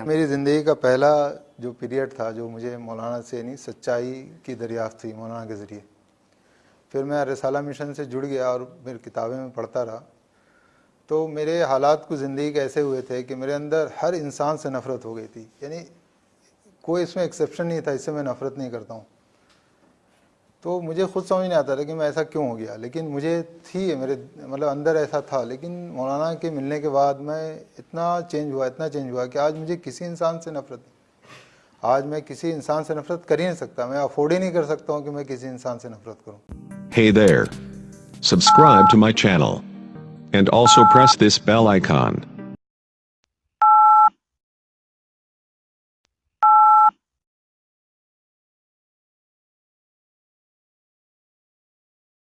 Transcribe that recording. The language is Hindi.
मेरी ज़िंदगी का पहला जो पीरियड था जो मुझे मौलाना से नहीं सच्चाई की दरियाफ्त थी मौलाना के ज़रिए। फिर मैं रिसाला मिशन से जुड़ गया और फिर किताबें में पढ़ता रहा। तो मेरे हालात कुछ ज़िंदगी के ऐसे हुए थे कि मेरे अंदर हर इंसान से नफ़रत हो गई थी, यानी कोई इसमें एक्सेप्शन नहीं था, इससे मैं नफ़रत नहीं करता हूँ। तो मुझे खुद समझ नहीं आता था कि मैं ऐसा क्यों हो गया, लेकिन मुझे थी मेरे मतलब अंदर ऐसा था। लेकिन मौलाना के मिलने के बाद मैं इतना चेंज हुआ कि आज मुझे किसी इंसान से नफ़रत नहीं। आज मैं किसी इंसान से नफ़रत कर ही नहीं सकता, मैं अफोर्ड ही नहीं कर सकता हूँ कि मैं किसी इंसान से नफ़रत करूँ। Hey there. Subscribe to my channel. And also press this bell icon.